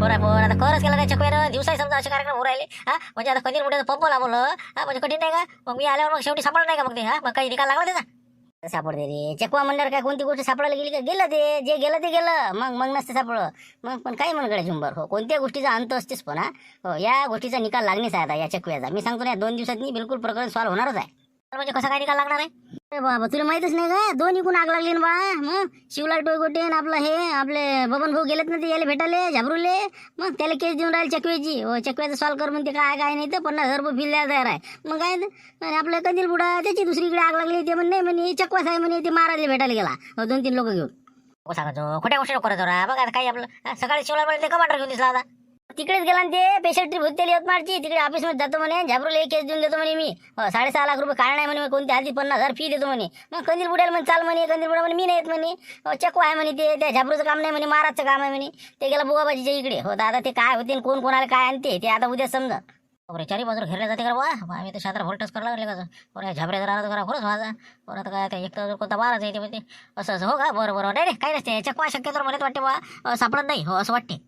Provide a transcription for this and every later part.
पोरा पोर आता खरंच केला नाही चकव्यानं दिवसाही समजा असे कार्यक्रम होऊ राहिले. म्हणजे आता कधी मोठे पंप लावलं म्हणजे कठीण नाही का? मग मी आल्यावर मग शेवटी सापडलं नाही का? मग ते मग काही निकाल लागला त्याचा? सापडते रे चकवा म्हणल्यावर काय कोणती गोष्ट सापडायला गेली का? गेलं ते जे गेलं ते गेलं. मग नसते सापडलं. मग पण काही म्हणकडे झुंबर हो कोणत्या गोष्टीचा अंत असतेच पण हो या गोष्टीचा निकाल लागणेच आहे आता या चकव्याचा. मी सांगतो ना 2 दिवसांनी बिलकुल प्रकरण सॉल्व्ह होणारच आहे. म्हणजे कसा काय निकाल लागणार आहे? अरे बाबा तुला माहितच नाही का? दोन्ही कोण आग लागली ना बा. मग शिवलाल टोयगोटे आपलं हे आपले बबन भाऊ गेलेत ना ते याले भेटाले झाबरूले. मग त्याला केस देऊन राहिले चकव्याची. चकव्याचं सॉल्व्ह कर म्हणते काय नाही तर 50,000 रुपये बिल द्यायला तयार आहे. मग काय आणि आपलं कंदील बुडा त्याची दुसरीकडे आग लागली ते म्हणे म्हणे चकवाच आहे म्हणे ते महाराजला भेटायला गेला 2-3 लोक घेऊन. हो सांगायचो खोट्या गोष्टी नको करतो बघा आता काही आपलं सकाळी शिवलाल ते कमांडर घेऊन दिसला आता. तिकडेच गेला ते पेशंट ट्रिप होती यवतमाळची. तिकडे ऑफिसमध्ये जातो म्हणे झाबरूला केस देऊन देतो म्हणे मी 6.5 लाख रुपये काढ नाही म्हणे कोणत्या आधी 50,000 फी देतो म्हणे. मग कंदील बुड्याला म्हणे चाल म्हणे कंदील बुडा म्हणे मी नाही येत म्हणे चकवा आहे म्हणे ते त्या झाबरूचं काम नाही म्हणे महाराजचं काम आहे म्हणे. ते गेला बुवाबाजीच्या इकडे हो दादा ते काय होते कोण कोणाला काय आणते ते आता उद्या समजा. बरं चारी बाजूला घेरल्या जाते का बा आम्ही तर शात्रा भोल्टच करायला लागले कसं बरं झाबऱ्या राहतो करा खरंच माझा बरं आता काय एक तर कोणता बाराच येते म्हणजे असं हो का? बरं नाही काही नसते चकवा शक्यतो मला वाटते बा सापडत नाही हो असं वाटते.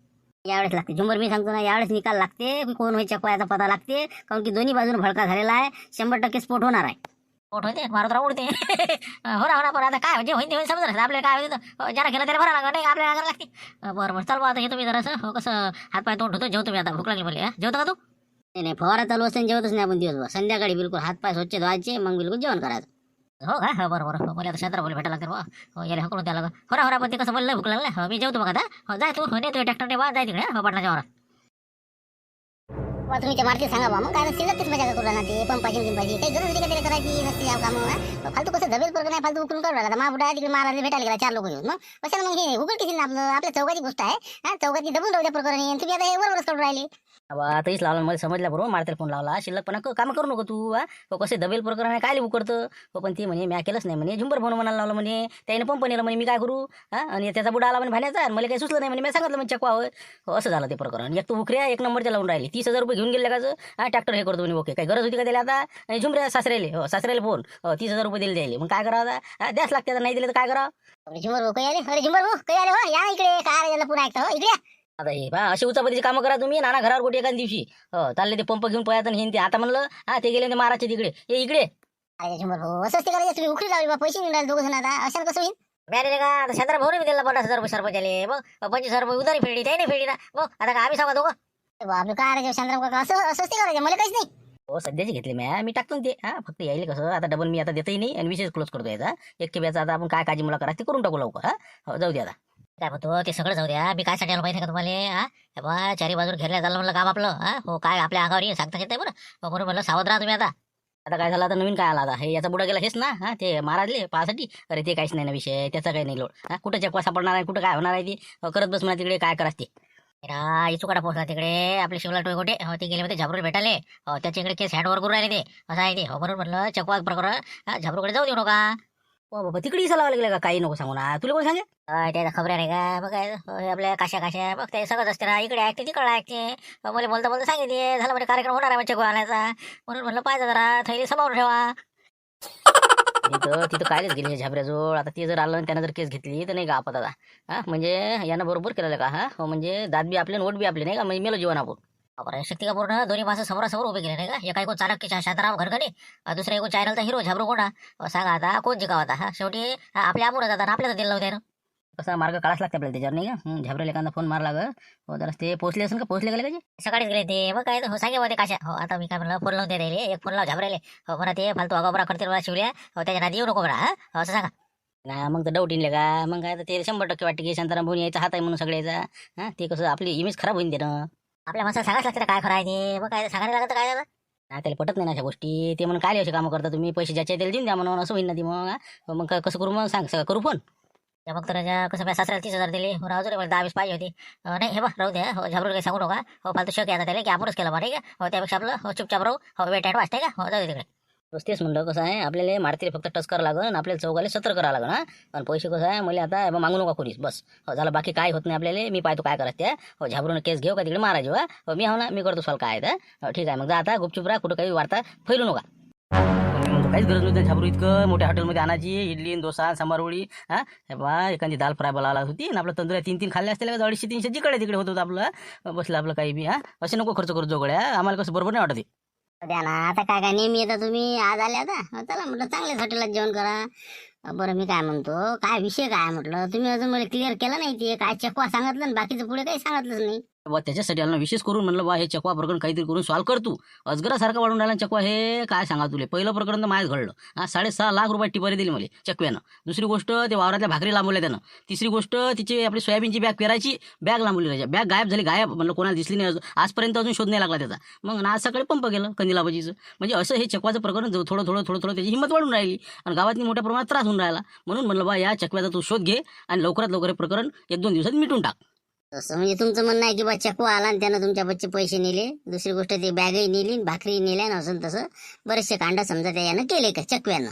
यावेळेस लागते झुंबर मी सांगतो ना यावेळेस निकाल लागते कोण होईल चकवायाचा पता लागते. कारण की दोन्ही बाजून भडका झालेला आहे 100% स्फोट होणार आहे. स्फोट होते मारुद्रा उडते हो ना पण आता काय म्हणजे होईल ते समजा आपल्याला काय होईल ज्याला गेलं त्याला भरा लागत नाही आपल्याला करायला लागते. बरं चालू आता घेतो मी जरासं हो कसं हातपाय तोंड होतो जेवतो मी आता भूक लागली मला जेवतो का तू? नाही फवारा चालू असताना जेवतच नाही आपण दिवसभर. संध्याकाळी बिलकुल हातपाय स्वच्छ धुवायचे मग बिलकुल जेवण करायचं. हो का? हो बरोबर मला आता शात्रा बोल भेटायला लागते हो याला हकलून द्यायला हो पण ते कसं बोललं भूक लागलं हो मी जेवतो बघा आता हो जाय तू नाही तू ट्रॅक्टर बा जाय तिकडे हो पाटणाच्या वावरात. तुम्ही त्या मारती सांगा बा मग काय शिल्लकच मजा करू ना ते पंपाची गिंपाची काही गरज नाही का करायची नसते काम फालतू कसं दबेल पोरं नाही फालतू उकरून करू राहिला मा बुडा तिकडे महाराज भेटायला गेला 4 लोक घेऊन. मग कशाला मग हे उघड किती आपलं आपल्या चौकाची गोष्ट आहे चौकाची दबून राहू द्या प्रकरणी तुम्ही आता हे बरोबरच करून राहिले. आताच लावला मला समजल्या बरोबर मारतेल फोन लावला शिल्लकपणा काम करू नको तू कसे दबेल प्रकरण आहे काय उकडतं हो पण ती म्हणे मी केलंच नाही म्हणे झुंबर फोन म्हणायला लावलं म्हणे त्याने पंप नेलं म्हणे मी काय करू आणि त्याचा बुडा आला म्हणे भाण्याचा मला काही सुचलं नाही म्हणे मी सांगितलं म्हणजे चकवा हो असं झालं ते प्रकरण. एक तू उकऱ्या 1 नंबरच्या लावून राहिली 30,000 रुपये घेऊन गेले का ट्रॅक्टर हे करतो म्हणे ओके काही गरज होती का त्याला आता आणि झुंबऱ्या सासरेले फोन 30,000 रुपये दिले द्यायले मग काय करावं आता द्यास लागते नाही दिले तर काय करावं. झुंबर भाऊ काही आले अरे झुंबर भाऊ काही आले हो या इकडे काय पुन्हा ऐकतो इकडे आता हे पहा अशी उचापतीची कामं करा तुम्ही नाना घरावर कुठे एखाद्या दिवशी चालले ते पंप घेऊन पळायचं हे ते आता म्हणलं ते गेले ते महाराजच्या तिकडे ये इकडे. अरे झुंबर भाऊ असंच ते करायचं तुम्ही उखळी लावली पैसे घेऊन राहिले 2 जण आता अशानं कसं होईल मॅरेज का आता शात्रा भाऊ दिला 50,000 रुपये सरपंचाले मग 25,000 रुपये उधारी फेडली त्याने फेडली ना मग आता काय आम्ही सांगा दोघं आपलं काय शांतराम काका असंच ते करायचं मला काहीच नाही हो सध्याची घेतली मी टाकतो ते फक्त यायला कसं आता डबल मी आता देतही नाही आणि विशेष क्लोज करतो याचा 1 केब्याचा आता आपण काय काळजी मला करा ते करून टाकू लवकर हो जाऊ द्या आता काय म्हणतो ते सगळं जाऊ द्या मी काय साठी आलो माहिती का तुम्हाला बा चारी बाजूला घेरल्या झालं म्हणलं काम आपलं हो काय आपल्या अंगावर सांगता येत बरं बरोबर म्हणलं सावध राहा तुम्ही आता काय झालं आता नवीन काय आला आता हे याचा बुडा गेला हेच ना ते महाराजले पाहासाठी अरे ते काहीच नाही ना विषय त्याचा काही नाही लोड कुठं चकवा सापडणार आहे कुठं काय होणार आहे ते करत बस म्हणा तिकडे काय करास ते इचुकाडा पोहोचला तिकडे आपले शिवलाल टोयगोटे ते गेले होते झाबरूला भेटाले त्याच्या इकडे केस हँडवर करून राहिले ते असं आहे ते हो बरोबर म्हटलं चकवा प्रकार झाबरूकडे जाऊ देऊ नका हो बाबा तिकडे इसा लावायला गेला का काही नको सांगू ना तुला कोण सांगे त्याचा खबर नाही का बघ काय आपल्या काशा बघ ते सगळंच असते ना इकडे ऐकते तिकडे ऐकते मला बोलता बोलता सांगितले झालं म्हणजे कार्यक्रम होणार आहे चकवा आणायचा म्हणून म्हटलं पाहिजे जरा थैली समोर ठेवा तिथं कायच गेले झाबऱ्याजवळ आता ते जर आलं त्यानं जर केस घेतली तर नाही का आपत आता म्हणजे यानं बरोबर केलेलं का हो म्हणजे दात बी आपले नोट बी आपले नाही का म्हणजे मेलो जीवन आपण शक्ती का पूर्ण दोन्ही माणसं समोरासमोर उभे केले नाही का एका एक चाणक्य शांताराम घरकडे दुसरा एक चॅनलचा हिरो झाबरू कोणा सांगा आता कोण जिकावा आता शेवटी आपल्या आमोर जातात आपल्याला दिलं होतं कसा मार्ग काढाच लागते आपल्याला त्याच्यावर नाही का झाबऱ्याला एखादा फोन मारला ग हो जरा ते पोहोचले असेल का पोहोचले गेले का सकाळीच गेले ते मग काय हो सांगे काशा हो आता मी काय म्हणलं फोन लावून द्यायला एक फोन लाव झाबऱ्याले हो म्हणा ते फालतू अगाबरा करते मला शिवल्या हो त्याच्या नादी येऊ नको म्हणा असं सांगा ना मग तर डाऊट येईल का मग काय ते 100% वाटते की शांताराम भाऊ यायचा हात आहे म्हणून सगळ्याचा ते कसं आपली इमेज खराब होईल ते ना आपल्या माणसाला सांगाच लागतं काय खरं आहे ते मग काय सांगायला लागतं काय त्याला पटत नाही ना अशा गोष्टी ते म्हणून काय असे कामं करता तुम्ही पैसे ज्याच्या त्याला देऊन द्या म्हणून असं होईल ना ती मग कसं करू मग सांग सगळं करू फोन मग तर कसं माझ्या सासऱ्याला 30,000 दिले राहू दे मला 10-20 पाहिजे होती नाही हे बा राहू द्या हो झाबरू काही सांगू नका हो फालतू शक आता त्याला की आपणच केलं बा ठीक आहे हो त्यापेक्षा आपलं हो चुपचाप राहू हो वेट वाचते का हो जाऊ दे तिकडे तेच म्हणलं कसं आहे आपल्याला मारतीला फक्त टच करावं लागेल आपल्याला चौघाला 17 करावं लागेल आणि पैसे कसं आहे मला आता मागू नका खोलीस बस हो झालं बाकी काय होत नाही आपल्याला मी पाहतो काय करत त्या हो झाबरून केस घेऊ का तिकडे मारायची हो मी हो ना मी करतो सॉल्व काय आहे ठीक आहे मग जा आता गुपचूप राहा कुठं काही वार्ता फैलू नका तो काहीच गरज नव्हती झाबरू इतकं मोठ्या हॉटेलमध्ये आणायची इडली डोसा सांबारवडी हा हे बा एखादी दाल फ्राय बोलावला होती आणि आपलं तंदुऱ्या 3-3 खाल्ले असते का 250-300 जिकडे तिकडे होत होतं आपलं बसलं आपलं काही बी हा असे नको खर्च करू जोगड्या आम्हाला कसं बरोबर नाही वाटत ते. द्या ना आता काय काय नेहमी येता तुम्ही आज आले आता चला म्हटलं चांगल्याच हॉटेलात जेवण करा. बरं मी काय म्हणतो काय विषय काय म्हटलं तुम्ही अजून मला क्लिअर केला नाही ते काय चकवा सांगितलं आणि बाकीचं पुढे काही सांगितलंच नाही. बा त्याच्यासाठी आला विशेष करून म्हणलं बा हे चकवा प्रकरण काहीतरी करून सॉल्व्ह कर तू अजगरासारखं वाढून राहिला चकवा हे काय सांगा तुले पहिलं प्रकरण तर माझ्याच घडलं हा 6.5 लाख रुपये टिपारी दिली मला चकव्यानं. दुसरी गोष्ट ते वावरातल्या भाकरी लांबवल्या त्यानं. तिसरी गोष्ट तिची आपली सोयाबीनची बॅग पेरायची बॅग लांबवली राहायची बॅग गायब झाली गायब म्हणलं कोणाला दिसली नाही आजपर्यंत अजून शोध नाही लागला त्याचा. मग आज सकाळी पंप गेलं कंदिलाबाजीचं म्हणजे असं हे चकवाचं प्रकरण थोडं त्याची हिंमत वाढून राहिली आणि गावातनी मोठ्या प्रमाणात त्रास होऊन राहिला. म्हणून म्हणलं बा या चकव्याचा तू शोध घे आणि लवकरात लवकर हे प्रकरण 1-2 दिवसात मिटून टाक. तसं म्हणजे तुमचं म्हणणं आहे की बा चकवा आला आणि त्यानं तुमच्या बच्चे पैसे नेले. दुसरी गोष्ट ते बॅगही नेली भाकरी नेल्या ना असं तसं बरेचसे कांड समजा त्या यानं केले का चकव्यानं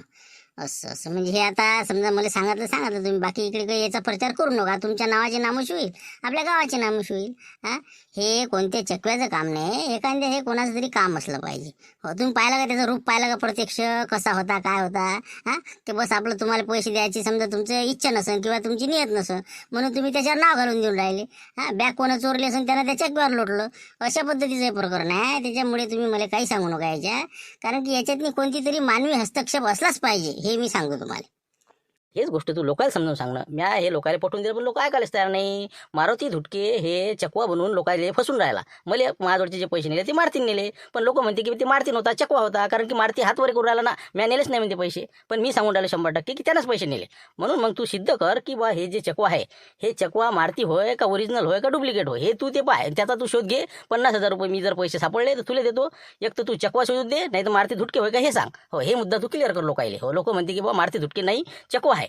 असं असं म्हणजे हे आता समजा मला सांगितलं तुम्ही बाकी इकडे काही याचा प्रचार करू नका. तुमच्या नावाचे नामोश होईल आपल्या गावाचे नामोश होईल. हा हे कोणत्या चकव्याचं काम नाही एखाद्या हे कोणाचं तरी काम असलं पाहिजे. हो तुम्ही पाहिलं का त्याचं रूप पाहिलं का प्रत्यक्ष कसा होता काय होता. हा ते बस आपलं तुम्हाला पैसे द्यायची समजा तुमचं इच्छा नसेल किंवा तुमची नियत नसेल म्हणून तुम्ही त्याच्यावर नाव घालून देऊन राहिले. हा बॅग कोणा चोरली असेल त्यानं त्या चकव्यावर लोटलं अशा पद्धतीचं हे प्रकरण आहे. त्याच्यामुळे तुम्ही मला काही सांगू नका याच्या कारण की याच्यातनी कोणती तरी मानवी हस्तक्षेप असलाच पाहिजे हे मी सांगतो तुम्हाला. हेच गोष्ट तू लोकांना समजावून सांगणं म्या हे लोकांना पटवून दिलं पण लोक ऐकायलाच तयार नाही. मारुती धुटके हे चकवा बनवून लोकांना फसून राहिला. मला माझ्यावरचे जे पैसे नेले ते मारतीन नेले पण लोक म्हणते की ते मारतीन होता चकवा होता कारण की मारती हातवर करून राहिला ना म्या नेलेच नाही म्हणते पैसे पण मी सांगून राहिले 100% की त्यानंच पैसे नेले. म्हणून मग तू सिद्ध कर की बा हे जे चकवा आहे हे चकवा मारती होय का ओरिजिनल होय का डुप्लिकेट होय हे तू ते पाय त्याचा तू शोध घे. 50,000 रुपये मी जर पैसे सापडले तर तुला देतो. एक तर तू चकवा शोधून दे नाही तर मारती धुटके होय का हे सांग. हो हे मुद्दा तू क्लिअर कर लोकायले. हो लोक म्हणते की बा मारती धुटके नाही चकवा आहे.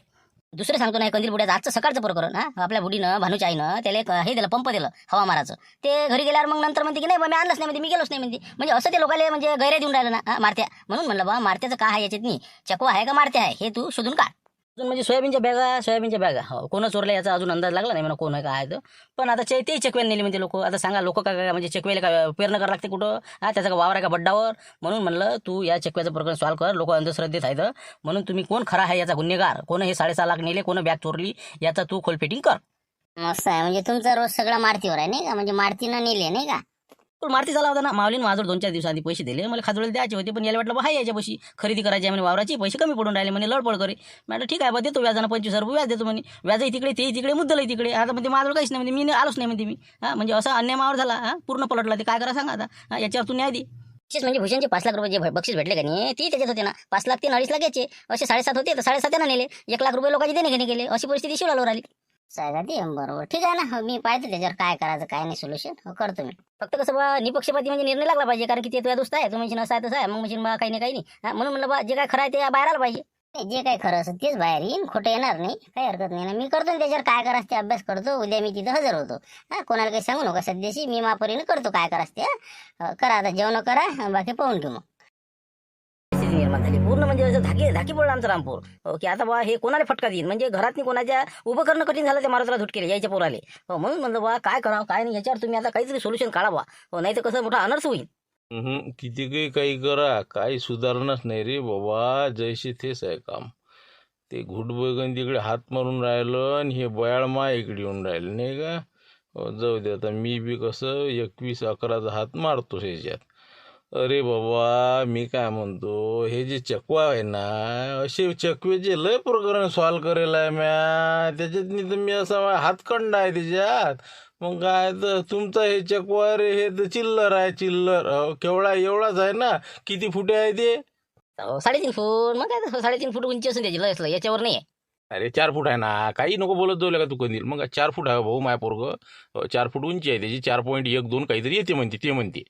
दुसरं सांगतो नाही कंदील बुड्याचं आजचं सकाळचं प्रकरण हा आपल्या बुडीनं भानूच्या आईनं त्याला एक हे दिलं पंप दिलं हवा माराचं. ते घरी गेल्यावर मग नंतर म्हणते की नाही बा मी आणलंच नाही म्हणते मी गेलोच नाही म्हणते म्हणजे असं ते लोकांना म्हणजे गैरे देऊन राहिलं ना मारत्या. म्हणून म्हणलं बा मारत्याचं काय आहे याच्यात नाही चकवा आहे का मारत्या आहे हे तू शोधून काढ. अजून म्हणजे सोयाबीनच्या बॅगा हो कोण चोरल्या याचा अजून अंदाज लागला नाही म्हणा कोण आहे काय तर पण आता ते चकव्याने नेली म्हणजे लोक आता सांगा लोक काय म्हणजे चकव्याला काय पेरणं करावं लागते कुठं हा त्याचा का वावर आहे का बड्डावर. म्हणून म्हणलं तू या चकव्याचं प्रकरण सॉल्व्ह कर. लोक अंधश्रद्धेत आहेत म्हणून तुम्ही कोण खरा आहे याचा गुन्हेगार कोण हे 6.5 लाख नेले कोण बॅग चोरली याचा तू खोलफेटिंग कर. मस्त आहे म्हणजे तुमचा रोज सगळा मारतीवर आहे नाही का म्हणजे मारतीनं नेले नाही का. पण मारती झाला होता ना माऊलीन माझ्यावर 2-4 दिवसांनी पैसे दिले मला खाजोळे द्यायचे होते पण याला वाटलं बा हाय याच्यापाशी खरेदी करायची म्हणे वावराची पैसे कमी पडून राहिले म्हणे लडपड करे. म्हटलं ठीक आहे बा देतो व्याजानं 25,000 रुपये व्याज देतो म्हणे व्याजही तिकडे ते तिकडे मुद्दलही तिकडे. आता म्हणजे माझ्यावर काहीच नाही म्हणजे मी आलोच नाही म्हणते मी हा म्हणजे असा अन्याय मावर झाला हा पूर्ण पलटला ते काय करा सांगा आता याच्यावर तू न्याय दे. विशेष म्हणजे भूषणचे 5 लाख रुपये जे बक्षीस भेटले का नाही ती त्याच्यात होते ना 5 लाख 3-2.5 लाख याचे असे 7.5 होते तर 7.5 नेले 1 लाख रुपये लोकांचे देणे घेणे गेले अशी परिस्थिती शिवलावर आली. साहेब बरोबर ठीक आहे ना मी पाहतो त्याच्यावर काय करायचं काय नाही सोल्युशन करतो मी. फक्त कसं बा निपक्षपाती म्हणजे निर्णय लागला पाहिजे कारण की ते तुझ्या दोस्त आहे तू म्हणजे असं आहे तसं आहे मग म्हणजे बा काही नाही म्हणून म्हणलं बा जे काय खरं आहे ते बाहेर आलं पाहिजे. जे काय खरं असं तेच बाहेर येईन खोटं येणार नाही काही हरकत नाही ना मी करतो ना त्याच्यावर काय करायचं ते अभ्यास करतो. उद्या मी तिथं हजर होतो. हा कोणाला काही सांगू नका सध्याशी मी मापरीनं करतो काय करायचं ते करा आता जेवण करा बाकी पाहून घेऊ मग. निर्माण झाली पूर्ण म्हणजे असं धाकी पडलं आमचं रामपूर की आता बा हे कोणाला फटका देईन म्हणजे घरात कोणाच्या उभं करणं कठीण झालं ते मारुतीला धुटकेले यायच्या पोराले. हो म्हणून म्हणलं बा काय करावं काय नाही याच्यावर तुम्ही आता काहीतरी सोल्युशन काढा बा हो नाही तर कसं मोठा अनर्थ होईल. किती काही करा काही सुधारणाच नाही रे बाबा जैसे तेच आहे काम. ते घुटबगन तिकडे हात मारून राहिलं आणि हे बयाळमा इकडे येऊन राहिलं नाही का. जाऊ दे आता मी बी कसं 21-11चा हात मारतो ह्याच्यात. अरे बाबा मी काय म्हणतो हे जे चकवा आहे ना असे चकवेचे लय प्रकरण सॉल्व करेल आहे म्या त्याच्यात तर मी असा हातखंड आहे त्याच्यात. मग काय तर तुमचा हे चकवा रे हे तर चिल्लर आहे चिल्लर. केवढा एवढाच आहे ना किती फुटे आहे ते 3.5 फूट मग काय 3.5 फूट उंची असून त्याची लय असलं याच्यावर नाही. अरे 4 फूट आहे ना काही नको बोलत जाऊ का तू कंदील. मग 4 फूट आहे भाऊ माय पोरग 4 फूट उंची आहे त्याची 4.12 काहीतरी येते म्हणते ते म्हणते.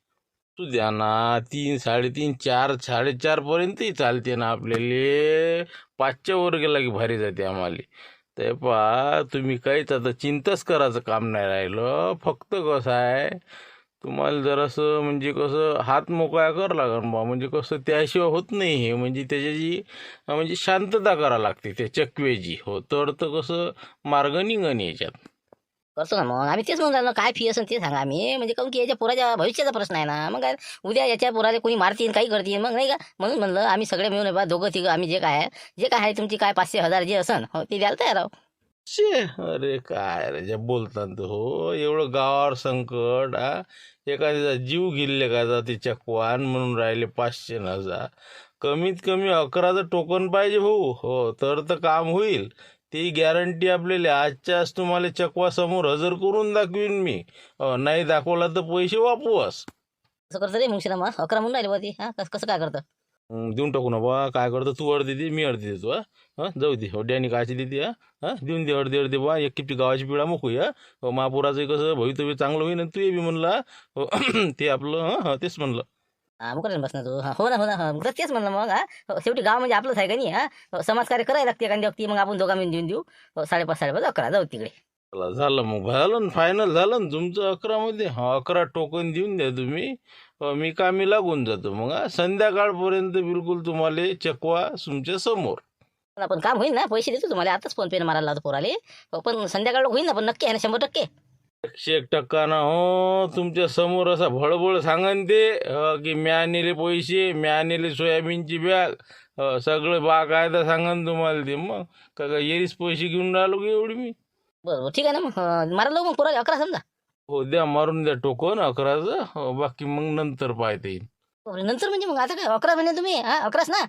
तू द्या ना 3, 3.5, 4, 4.5 पर्यंतही चालते ना आपल्याला 5च्या वर गेला की भारी जाते आम्हाला. ते पहा तुम्ही काहीच आता चिंताच करायचं काम नाही राहिलं. फक्त कसं आहे तुम्हाला जरासं म्हणजे कसं हात मोकळा कर लागन बा म्हणजे कसं त्याशिवाय होत नाही हे म्हणजे त्याच्याची म्हणजे शांतता करा लागते त्या चकवेची. हो तर कसं मार्ग निघन याच्यात. करतो ना मग आम्ही तेच म्हणून राहिलो काय फी असेल ते सांगा आम्ही म्हणजे काऊन की याच्या पोराच्या भविष्याचा प्रश्न आहे ना मग काय उद्या याच्या पोराला कोणी मारतीन काही करतील मग नाही का म्हणून म्हणलं आम्ही सगळे मिळून बा दोघं तिघं आम्ही जे काय आहे तुमची काय 500,000 जे असन हो ते द्यायला तयार आहो. शे अरे काय रे जे बोलतात तो हो एवढं गावावर संकट एखाद्याचा जीव गेले का जाते चकवान म्हणून राहिले 500 न 1000 कमीत कमी 11चं टोकन पाहिजे भाऊ हो तर काम होईल. ती गॅरंटी आपल्याला आजच्या आज तुम्हाला चकवा समोर हजर करून दाखवीन मी नाही दाखवला तर पैसे वापस. कसं करतं रे मुंशीला मग 11 म्हणून राहिले बा ती कसं काय करतं. देऊन टाकू ना बा काय करतो तू अर्धी दे मी अर्धी देतो जाऊ दे हो डॅनी कायची देते देऊन दे अर्धी बा एक किपटी गावाची पिळा मोकूया महापुराचं कसं भवितव्य चांगलं होईल आणि तू बी म्हणला ते आपलं तेच म्हणलं. मग करेन बस ना तू हो ना मग तेच म्हणलं मग शेवटी गाव म्हणजे आपलंच आहे का नाही समाजकार्य करायला लागते एखाद्या व्यक्ती मग आपण दोघा मिळून देऊन देऊ 5:30 11 जाऊ तिकडे. चला झालं मग झालं ना फायनल झालं ना तुमचं 11मध्ये 11 टोकन देऊन द्या तुम्ही मी कामी लागून जातो मग संध्याकाळपर्यंत बिलकुल तुम्हाला चकवा तुमच्या समोर. पण काम होईल ना पैसे देतो तुम्हाला आताच फोन पे मारायला लावतो पोराले पण संध्याकाळ होईल ना पण नक्की आहे ना 100%. 101% ना हो तुमच्या समोर असा भळभळ सांगन ते की मी आणले पैसे मी आणले सोयाबीनची बॅग सगळं बाकायदा सांगन तुम्हाला ते मग का येरीच पैसे घेऊन राहिलो की एवढी मी. बरोबर ठीक आहे ना मग मारायला मग पोराले 11 समजा. हो द्या मारून द्या टोकन 11चं बाकी मग नंतर पाहता येईल. नंतर म्हणजे मग आता काय 11 म्हणे तुम्ही 11च ना.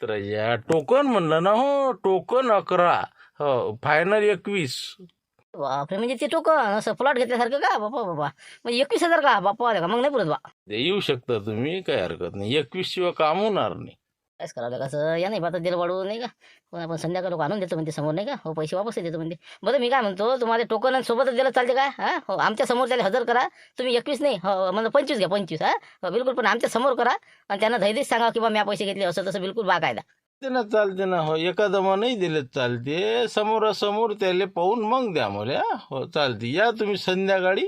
तर या टोकन म्हणलं ना हो टोकन 11 हो फायनल 21. बापरे म्हणजे ते टोकन असं प्लॉट घेतल्यासारखं का बाबा म्हणजे 21,000 का बापा का मग नाही पुरत बा. ते येऊ शकता तुम्ही काही हरकत नाही 21 शिवाय काम होणार नाही. कायच करावं कसं या नाही आता दिलं वाढवू नाही का पण आपण संध्याकाळ लोक आणून देतो म्हणते समोर नाही का हो पैसे वापस देतो म्हणते. बरं मी काय म्हणतो तुम्हाला टोकन सोबतच दिलं चालते का हो आमच्या समोर त्याला हजर करा तुम्ही 21 नाही हो म्हणजे 25 घ्या 25 हो बिलकुल पण आमच्या समोर करा आणि त्यांना धैर्यच सांगा की बा मी पैसे घेतले असं तसं बिलकुल बाकायदा. चालते ना हो एखादमा नाही दिले चालते समोरासमोर त्याला पाहून मग द्या मला हो चालते या तुम्ही संध्याकाळी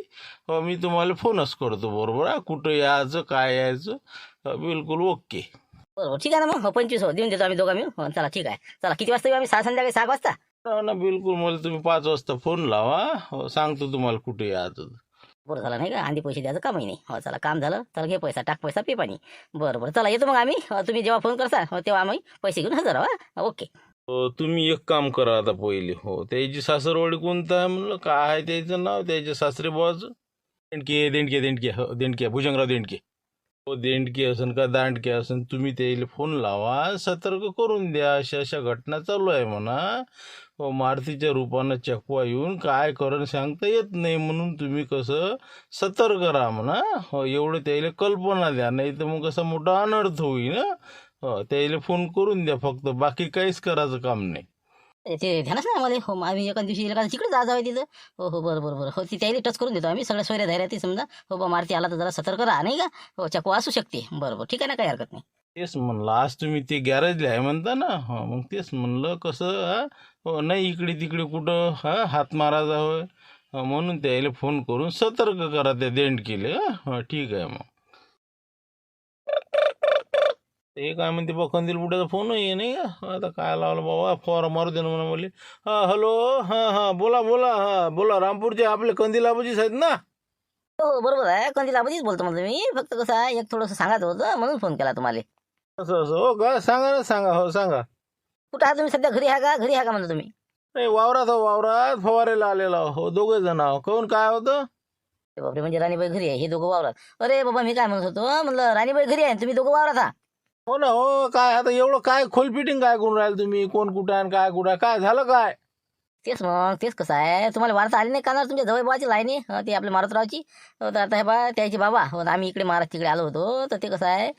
हो मी तुम्हाला फोनच करतो बरोबर कुठं यायचं काय यायचं बिलकुल ओके. बरोबर ठीक आहे ना मग 25 हो देऊन देतो आम्ही दोघा मिळून चला ठीक आहे चला किती वाजता येऊ आम्ही संध्याकाळी 6 वाजता. हो ना बिलकुल मला तुम्ही 5 वाजता फोन लावा हो सांगतो तुम्हाला कुठे यायचं. बरं झालं नाही का आधी पैसे द्यायचं कामही नाही हो चला काम झालं तर घे पैसा टाक पैसा पे पाणी. बरं चला येतो मग आम्ही तुम्ही जेव्हा फोन करता तेव्हा आम्ही पैसे घेऊन हजर ओके. तुम्ही एक काम करा आता पहिले हो त्याची सासरवाडी कोणतं आहे म्हणलं काय आहे त्याचं नाव त्याच्या सासरे बुवाचं. देंडके हो देंडके भुजंगराव देंडके हो देंडके असन का दांडके असन तुम्ही त्याला फोन लावा सतर्क करून द्या अशा अशा घटना चालू आहे म्हणा हो मारुतीच्या रूपानं चकवा येऊन काय करण सांगता येत नाही म्हणून तुम्ही कसं सतर्क राहा म्हणा हो एवढं त्याला कल्पना द्या नाही तर मग कसं मोठा अनर्थ होईल हो त्याला फोन करून द्या फक्त बाकी काहीच करायचं काम नाही. ते ध्यानच नाही आम्हाला हो आम्ही एका दिवशी तिकडे जावं तिथं हो बरोबर हो ती त्याला टच करून देतो आम्ही सगळ्या सोयऱ्या धैर्यात समजा हो बा मारुती आला तर जरा सतर्क राहा नाही का हो चकवा असू शकते बरोबर ठीक आहे ना काही हरकत नाही. तेच म्हणलं आज तुम्ही ते गॅरेजला आहे म्हणता ना हो मग तेच म्हणलं कसं हो नाही इकडे तिकडे कुठं हात मारायचा होय म्हणून त्याला फोन करून सतर्क करा त्या देंड केले ठीक आहे मग. ते काय म्हणते बा कंदील बुड्याचा फोन आहे नाही का आता काय लावलं बाबा फवारा मारू दे ना म्हणा बोलले हॅलो बोला रामपूरचे आपले कंदील आबाजीच आहेत ना. हो बरोबर आहे कंदील आबाजीच बोलतो म्हणतो मी फक्त कसं आहे एक थोडंसं सांगायचं होतं म्हणून फोन केला तुम्हाला. असं हो का सांगा ना सांगा हो सांगा. कुठं आहे तुम्ही सध्या घरी आहे का म्हणतो तुम्ही. नाही वावरात फवारेला आलेला हो दोघे जण कोण काय होतं. बापरे म्हणजे राणीबाई घरी आहे हे दोघं वावरात अरे बाबा मी काय म्हणत होतो म्हणलं राणीबाई घरी आहे तुम्ही दोघं वावरात आहात. हो ना हो काय आता एवढं काय खोल फिटिंग काय करून राहील तुम्ही कोण कुठं आणि काय कुठं काय झालं काय. तेच कसं आहे तुम्हाला वार्ता आली नाही का तुमच्या जवळ बाबाची लाईनी ते आपल्या मारुतरावची तर आता हे बा त्याचे बाबा आम्ही इकडे महाराज तिकडे आलो होतो तर ते कसं आहे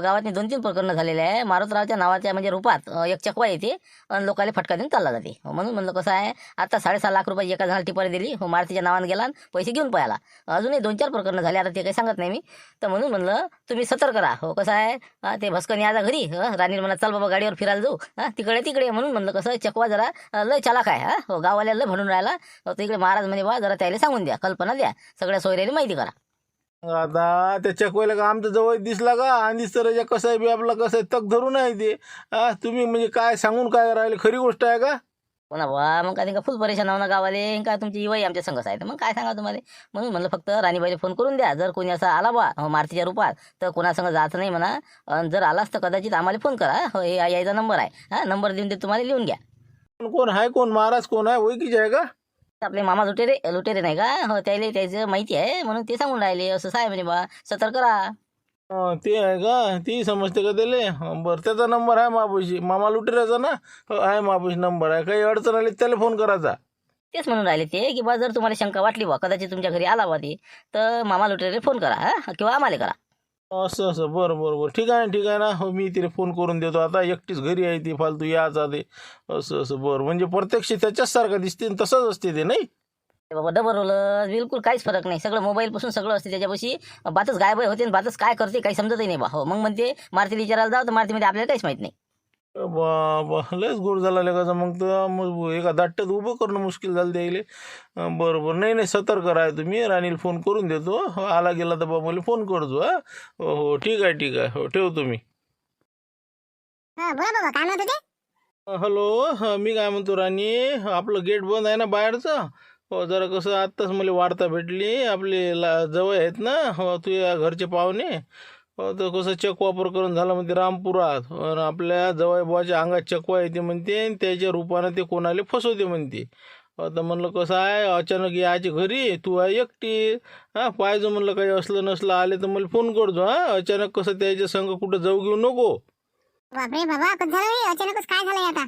गावातनी 2-3 प्रकरणं झालेले आहे मारुतरावच्या नावाच्या म्हणजे रूपात एक चकवा येते आणि लोकांना फटका देऊन चालला जाते म्हणून म्हणलं कसं आहे आता 6.5 लाख रुपये एका जणाला टिपारी दिली मारुतीच्या नावाने गेला पैसे घेऊन पळाला अजूनही 2-4 प्रकरणं झाले आता ते काही सांगत नाही मी तर म्हणून म्हणलं तुम्ही सतर्क राहा हो कसं आहे ते भस्कन याचा घरी राणी म्हणा चल बाबा गाडीवर फिरायला जाऊ तिकडे म्हणून म्हणलं कसं चकवा जरा लय चालाक आहे हो गावाला म्हणून राहिला तिकडे महाराज म्हणे बा जरा त्याला सांगून द्या कल्पना द्या सगळ्या सोयऱ्याला माहिती करा. आता त्या चकवायला का आमच्या जवळ दिसला का आणि तर कसं आहे बी आपला कसं आहे तक धरून आहे ते तुम्ही म्हणजे काय सांगून काय राहिले खरी गोष्ट आहे का. हो ना बा, मग काय फुल परेशान हो ना गावाले. काय तुमची इवाई आमच्या संघच आहे तर मग काय सांगा तुम्हाला. म्हणून म्हणलं फक्त राणीबाईला फोन करून द्या. जर कोणी असा आला बा मारुतीच्या रूपात तर कोणासंग जायचं नाही म्हणा. आणि जर आलाच तर कदाचित आम्हाला फोन करा. हो, हे यायचा नंबर आहे. हा, नंबर देऊन ते तुम्हाला लिहून घ्या. कोण कोण आहे, कोण महाराज कोण आहे, ओळखीचे आहे का? आपले मामा लुटेरे लुटेरे नाही का, हो त्याला त्याचं माहिती आहे म्हणून ते सांगून राहिले. असं आहे म्हणे बा, सतर्क करा. ते आहे का, ती समजते का त्याले? बरं, त्याचा नंबर आहे मापाशी, मामा लुटेराचा ना. हो, आहे मापाशी नंबर आहे. काही अडचण आली त्याला फोन करायचा. तेच म्हणून राहिले ते की बा जर तुम्हाला शंका वाटली बा कदाचित तुमच्या घरी आला बा ते, तर मामा लुटेरे फोन करा. हा, किंवा आम्हाला करा. असं असं, बरं बरं बरं, ठीक आहे ना, ठीक आहे ना. हो, मी तिला फोन करून देतो. आता एकटीच घरी आहे ती, फालतू याचा ते. असं असं, बरं. म्हणजे प्रत्यक्ष त्याच्याच सारखं दिसते आणि तसंच असते ते, नाही? ते बाबा डबल रोल बिलकुल काहीच फरक नाही. सगळं मोबाईल पासून सगळं असते त्याच्यापाशी. बातच गायब होते आणि बातच काय करते काही समजतही नाही बा. हो, मग म्हणते मारुतीला विचारायला जाऊ तर मारुतीमध्ये आपल्याला काहीच माहित नाही. बाबा, लयच गोड झाला लेकाचा. मग एका दाट्यात उभं करणं मुश्किल झालं त्याईले. बरं बरं, नाही नाही, सतर्क राहा तुम्ही. राणीला फोन करून देतो. हो, आला गेला तर बा मला फोन करतो. हा, हो हो, ठीक आहे ठीक आहे. हो, ठेवतो मी. हा बोला बाबा, काय म्हणत होते? हॅलो, मी काय म्हणतो राणी, आपलं गेट बंद आहे ना बाहेरचं. हो, जरा कसं आत्ताच मला वार्ता भेटली. आपले जवळ आहेत ना, हो तुझ्या घरचे पाहुणे. हो, तर कसं चकवा प्रकरण झालं म्हणते रामपुरात. आणि आपल्या जवळबाच्या अंगात चकवा येते म्हणते आणि त्याच्या रूपानं ते कोणाला फसवते म्हणते. आता म्हणलं कसं आहे, अचानक यायचे घरी, तू आहे एकटी. हां, पाहिजे म्हणलं काही असलं नसलं आले तर मला फोन करतो. हां, अचानक कसं त्याच्या संग कुठं जाऊ घेऊ नको. बापरे बाबा, कसं झालं हे? अचानकच काय झालंय आता?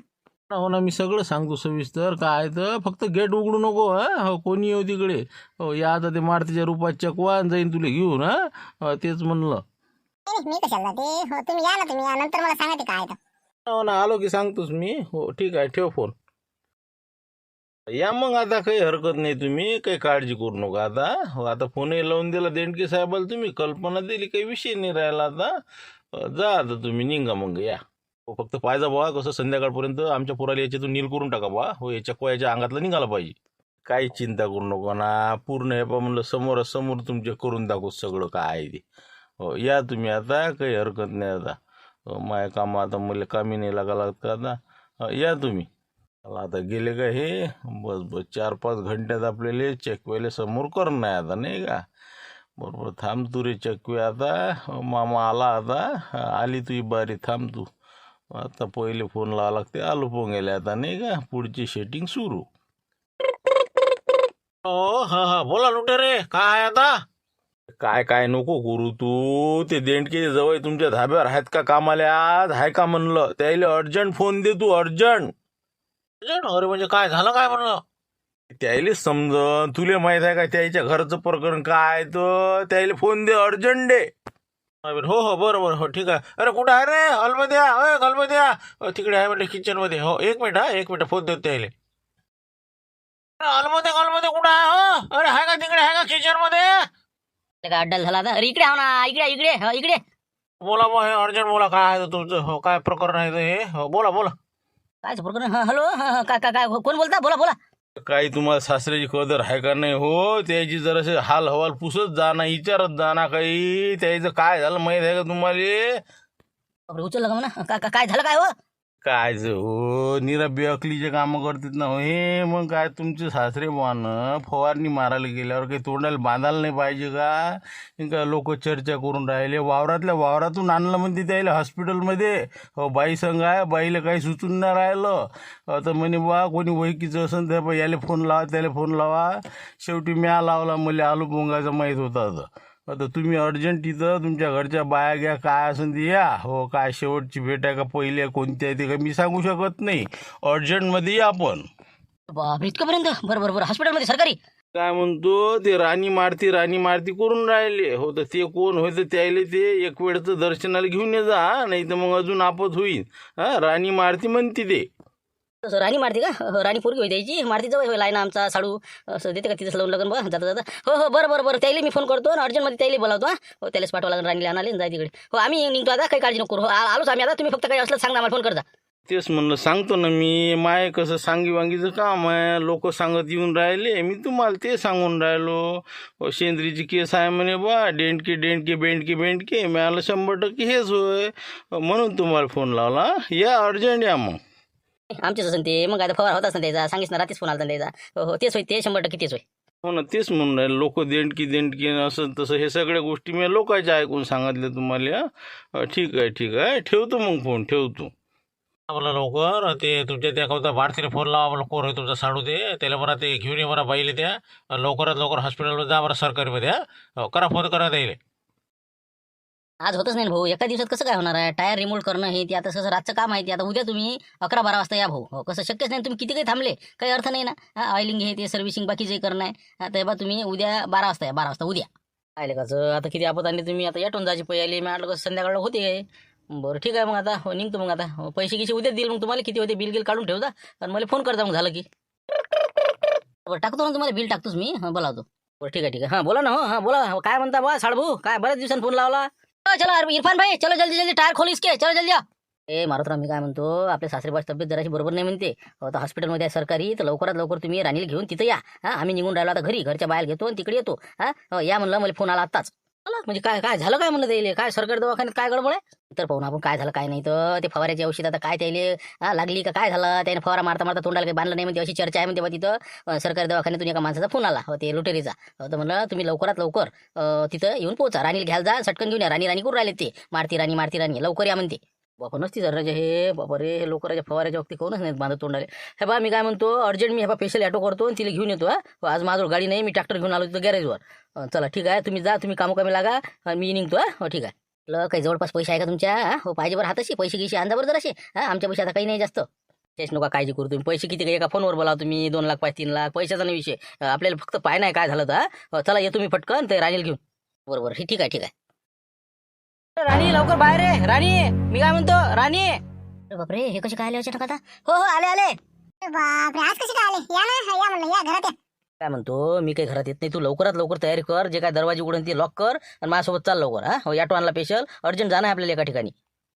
हो ना, मी सगळं सांगतो सविस्तर. काय तर फक्त गेट उघडू नको. हा, हो, कोणी येऊ तिकडे. हो, या आता ते मारुतीच्या रूपात चकवा आणि जाईन तुला घेऊन. हा, तेच म्हणलं. नाही, मी कशाला जाते? हो, तुम्ही या ना, तुम्ही या, नंतर मला सांगा ते काय आहे तर. हो ना, आलो की सांगतोच मी. हो, ठीक आहे, ठेव फोन. या मग, आता काही हरकत नाही. तुम्ही काही काळजी करू नका आता. हो, आता फोनही लावून दिला देणके साहेबाला, तुम्ही कल्पना दिली, काही विषय नाही राहिला आता. जा आता तुम्ही, निघा मग या. हो, फक्त पाहिजा बा कसं संध्याकाळपर्यंत आमच्या पोराला याच्यातून नील करून टाका बा. हो, याच्या कोयाच्या अंगातला निघाला पाहिजे. काही चिंता करू नको ना, पूर्ण हे पा म्हणलं समोरासमोर तुमच्या करून दाखवू सगळं काय आहे ते. हो, या तुम्ही आता, काही हरकत नाही आता. हो, माझ्या कामं आता मला कामी नाही लागा लागतं आता. या तुम्ही. चला, आता गेले का हे, बस बस 4-5 घंट्यात आपल्याला चकव्याला समोर करणं आहे आता, नाही का? बरोबर, थांब तू रे चकवे आता. मामा आला आता. आली तुझी बारी, थांब तू. आता पहिले फोन लावा लागते. आलो पोंगेले आता, नाही का? पुढची सेटिंग सुरू. हो, हा हा, बोला लुटेरे, काय आहे आता? काय काय नको करू तू. ते देणके जवळ तुमच्या धाब्यावर आहेत का कामाला आज? आहे का म्हणलं? त्याला अर्जंट फोन दे तू, अर्जंट. अर्जंट? अरे म्हणजे काय झालं काय म्हणलं? त्याला समजन, तुले माहित आहे का त्याच्या घरचं प्रकरण काय? तर त्याला फोन दे, अर्जंट दे. हो हो, बरोबर, हो ठीक आहे. अरे कुठं आहे रे? हॉलमध्ये या, अय हॉलमध्ये या. तिकडे आहे म्हणजे किचन मध्ये. हो, एक मिनिट, हा एक मिनिट, फोन देतो त्याला. हॉलमध्ये हॉलमध्ये कुठं आहे? हो, अरे आहे का तिकडे, आहे का किचन मध्ये? ते काय अड्डल झाला आता. अरे इकडे हो ना, इकडे इकडे हो, इकडे. बोला मग, हे अर्जंट बोला, काय आहे तुमचं? हो, काय प्रकरण आहे हे? हो, बोला बोला. कायच प्रकरण? हॅलो, काय काय काय कोण बोलता? बोला बोला. काही तुम्हाला सासऱ्याची कदर आहे का नाही? हो, त्याची जरासे हाल हवाल पुसत जा ना, विचारत जा ना काही. त्याचं काय झालं माहित आहे का तुम्हाला? बापरे, उचललं का म्हणा? काय झालं काय हो? काय हो, निरा बेअकलीचे कामं करतात ना हो हे. मग काय तुमचे सासरे बुवानं फवारणी मारायला गेल्यावर काही तोंडाला बांधायला नाही पाहिजे का? लोक चर्चा करून राहिले. वावरातल्या वावरातून आणलं म्हणते त्याला हॉस्पिटलमध्ये. हो, बाई संघ आहे, बाईला काही सुचून नाही राहिलं. तर म्हणे बा कोणी वैकीचं असेल तर याला फोन लावा, त्याला फोन लावा. शेवटी म्या लावला, मला आलू पोंगायचं माहीत होता. आता तुम्ही अर्जंट इथं तुमच्या घरच्या बाया घ्या, काय असेल ते या. हो, काय शेवटची भेट आहे का पहिली आहे कोणती आहे ते काही मी सांगू शकत नाही. अर्जंटमध्ये या आपण. बापरे, इतकंपर्यंत? बरं बरं बरं, हॉस्पिटलमध्ये सरकारी? काय म्हणतो ते, राणी मारती करून राहिले. हो, तर ते कोण होतं त्याला ते एक वेळचं दर्शनाला घेऊन ये जा, नाही तर मग अजून आपत होईल. हा, राणी मारती म्हणते ते. तसं राणी मारते का? राणी पोरगी होती त्याची. मारती जवळ होईल आहे ना आमचा साडू. असं देते का तिथं लावून लागून बा जाता जाता? हो हो, बरं बरं बरं, त्याला मी फोन करतो आणि अर्जंटमध्ये त्याला बोलावतो. हो, त्यालाच पाठवा लागेल, राणीला आणाले जाय तिकडे. हो, आम्ही निघतो आता, काही काळजी नको करू. हो, आलोच आम्ही आता. तुम्ही फक्त काही असलं सांगा, मला फोन करता. तेच म्हणलं, सांगतो ना मी. माय कसं सांगी वांगीचं काम आहे, लोक सांगत येऊन राहिले, मी तुम्हाला ते सांगून राहिलो. शेंद्रीची केस आहे म्हणे बा, डेंडके डेंडके बेंडके बेंडके. मिळालं 100% हेच होय, म्हणून तुम्हाला फोन लावला. या अर्जंट या मग. आमचेच असेल ते. मग आता फवारा होताच ना त्याचा, सांगितलं ना रात्रीच फोन आला त्याचा. हो तेच होय, ते 100% तेच होय. हो ना, तेच म्हणून राहिले लोक देणकी असं तसं हे सगळ्या गोष्टी मी लोकांच्या ऐकून सांगितल्या तुम्हाला. ठीक आहे ठेवतो मग फोन ठेवतो. मला लवकर ते तुमच्या त्या कोणता भारतीला फोन लावा, मला कोर आहे तुमचा साडू ते त्याला बरं ते घेऊन ये बरं बाईले त्या लवकरात लवकर हॉस्पिटलवर जा बरं सरकारीमध्ये. करा फोन करा त्याला. आज होतच नाही ना भाऊ, एका दिवसात कसं काय होणार आहे? टायर रिमूव्ह करणं हे ते आता कसं रातचं काम आहे ते. आता उद्या तुम्ही 11-12 वाजता या भाऊ. हो कसं शक्यच नाही, तुम्ही किती काही थांबले काही अर्थ नाही ना. ऑइलिंग हे ते सर्व्हिसिंग बाकी जे करणं आहे. आता बा तुम्ही उद्या 12 वाजता या, 12 वाजता उद्या. काय कसं आता किती आपत आणली तुम्ही, आता याटून जायची पहिले मी म्हटलं कसं संध्याकाळ होते. बरं ठीक आहे मग आता निघतो मग आता. पैसे गिसे उद्या देईल मग तुम्हाला, किती होते बिल गिल काढून ठेवता आणि मला फोन करता मग झालं की. बरं टाकतो ना तुम्हाला बिल टाकतोच मी. बोलावतो. बरं ठीक आहे हां बोला ना. हो बोला. काय म्हणता बा साडभाऊ, काय बऱ्याच दिवसांनी फोन लावला. चलो इरफान भाई चलो जल्दी टायर खोल इसके, चलो जल्दी आ. मारुतराव मी काय म्हणतो, आपल्या सासरीबाची तब्येत जराशी बरोबर नाही म्हणते. आता हॉस्पिटलमध्ये आहे सरकारी, तर लवकरात लवकर तुम्ही राणीला घेऊन तिथं या. आम्ही निघून राहिलो आता घरी, घरच्या बाहेर घेतो आणि तिकडे येतो. या म्हणलं, मला फोन आला आत्ताच. म्हणजे काय झालं काय म्हणलं त्याला, काय सरकारी दवाखान्यात काय गडबड आहे तर पाहून आपण काय झालं काय नाही. तर ते फवाऱ्याची औषध आता काय त्याला लागली का काय झालं, त्याने फवारा मारता तोंडाला काही बांधलं नाही म्हणते, अशी चर्चा आहे म्हणते बा तिथं सरकारी दवाखान्यातून. एका माणसाचा फोन आला ते लुटेरीचा. तर म्हणलं तुम्ही लवकरात लवकर तिथं येऊन पोहोचा, राणीला घ्यायला जा, सटकन घेऊन या. राणी करून राहिले ते, मारती राणी लवकर या म्हणते. बापा नसती जर हे बापा रे, हे लोकांच्या फवाऱ्याच्या वक्ती कोणच नाहीत बांधत तोंडाले. हे बा मी काय म्हणतो, अर्जंट मी हे बा स्पेशल ॲटो करतो आणि तिला घेऊन येतो. आज माझं गाडी नाही, मी ट्रॅक्टर घेऊन आलो तिथं गॅरेजवर. चला ठीक आहे, तुम्ही जा, तुम्ही कामोकामी लागा, मी निघतो. हो ठीक आहे. काही जवळपास पैसे आहे का तुमच्या? हो पाहिजे बरं हाताशी पैसे गिशी अंदावर जर असे. आमच्या पैसे आता काही नाही जास्त. तेच नका काळजी करू तुम्ही. पैसे किती काही एका फोनवर बोला तुम्ही, 2 लाख 3 लाख पैशाचा नाही विषय. आपल्याला फक्त पाय नाही काय झालं तर. चला येतो मी पटकन ते राणीला घेऊन. बरोबर ठीक आहे. राणी लवकर बाहेर आहे. राणी मी काय म्हणतो, राणी. बापरे हे कसे काय आले अचानक आता? हो आले. बापरे आज कसे काय आले? या ना, या म्हणलं, या घरात या. काय म्हणतो, मी काही घरात येत नाही. तू लवकरात लवकर तयारी कर, जे काय दरवाजे उघडून ते लॉक कर आणि माझ्यासोबत चाल लवकर. हो ऑटो आणला स्पेशल, अर्जंट जाणं आहे आपल्याला एका ठिकाणी.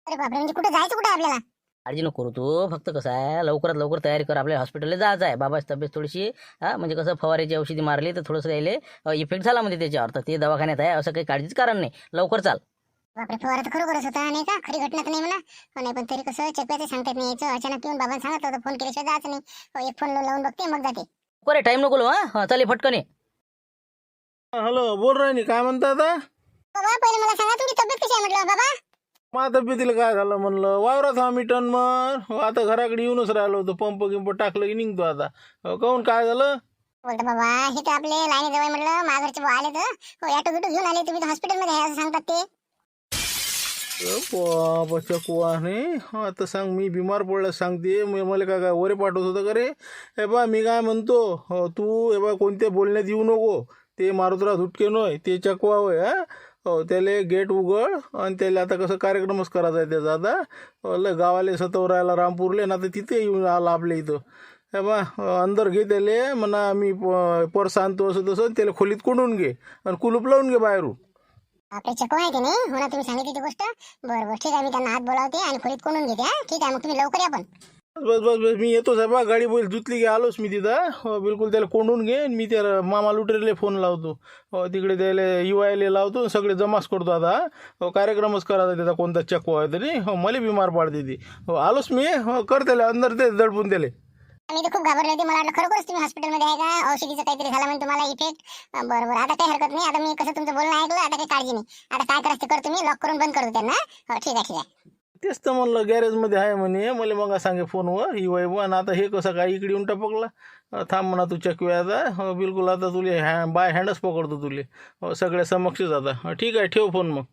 अरे बापरे, म्हणजे कुठे जायचं कुठे आपल्याला? काळजी नको करू तू, फक्त कसं आहे लवकरात लवकर तयारी कर, आपल्याला हॉस्पिटलला जायचं आहे. बाबाची तब्येत थोडीशी म्हणजे कसं फवाऱ्याची औषधी मारली तर थोडंसं यायले इफेक्ट झाला म्हणजे त्याच्यावर, तर ते दवाखान्यात आहे, असं काही काळजीच कारण नाही. लवकर चाल. बापरे फवारा तर खरोखरच होता नाही का, खरी घटना तर नाही म्हणा. नाही पण तरी कसं चकव्याचं सांगतात नाही यायचं. अचानक येऊन बाबांना सांगितलं होतं फोन केल्याशिवाय जायचं नाही. एक फोन लावून बघते मग जाते. बरे टाइम नको लो. चल फटकन ये. हॅलो बोल राणी, काय म्हणता आता? बाबा पहिले मला सांगा तुमची तब्येत कशी आहे म्हटलं बाबा. माझ्या तब्येतीला काय झालं म्हणलं, वावरात आम्ही टन मग आता घराकडे येऊनच राहिलो होतो. पंप गिंप टाकलं की निघतो आता. काहून काय झालं? बोलतो बाबा हे तर आपले लाईनी जवळ म्हटलं, माझ्या घरचे भाऊ आले तर ऑटो बिटो घेऊन आले, तुम्ही हॉस्पिटलमध्ये आहे असं सांगतात ते. बाबा चकवाने आता सांग, मी बिमार पडला सांगते. मला काय वरे पाठवत होतं का रे? हे बा मी काय म्हणतो, तू हे बा कोणत्या बोलण्यात येऊ नको. ते मारुतराव धुटके नोय, ते चकवा होय. हो त्याला गेट उघड आणि त्याला आता कसं कार्यक्रमच करायचा आहे त्याचा. आता गावाले सतवरायला रामपूरले ना, तर तिथे येऊन आला आपल्या इथं. हे बा अंदर घे त्याले म्हणा, मी पर्स आणतो असं तसं. त्याला खोलीत कोंडून घे आणि कुलूप लावून घे बाहेरून. आपले चको आहे की नाही हो ना, तुम्ही सांगितली ती गोष्ट. बरं ठीक आहे, मी त्यांना हात बोलावते आणि खोलीत कोंडून घेते. ठीक आहे मग तुम्ही लवकर या पण. बस मी येतो साहेब. गाडी बैल धुतली की आलोच मी तिथं. हो बिलकुल त्याला कोंडून घे. मी त्या मामा लुटेरीला फोन लावतो. हो तिकडे त्याला युवायला लावतो, सगळे जमाच करतो आता. हो कार्यक्रमच करायचा त्याचा, कोणता चकवा आहे तरी. हो मला बिमार पाडते ती. हो आलोच मी. हो कर त्याला अंदर ते दडपून त्याला. मी तर खूप घाबरले होते, मला वाटलं खरोखरच तुम्ही हॉस्पिटलमध्ये आहे का, औषधीचं काहीतरी झालं म्हणजे तुम्हाला इफेक्ट. बरोबर आता काही हरकत नाही. आता मी कसं तुमचं बोलणं ऐकलं, आता काही काळजी नाही. आता काय करायचं करतो मी, लॉक करून बंद करतो त्यांना. हो ठीक आहे. तेच तर म्हणलं गॅरेजमध्ये आहे म्हणे, मला मग सांगे फोनवर ही वैभव. आणि आता हे कसं काय इकडे येऊन टपकला. थांब म्हणा तू चकव्या आता. हो बिलकुल आता तुले बाय हँडच पकडतो तुले. हो सगळ्या समक्षच आता. ठीक आहे ठेव फोन मग.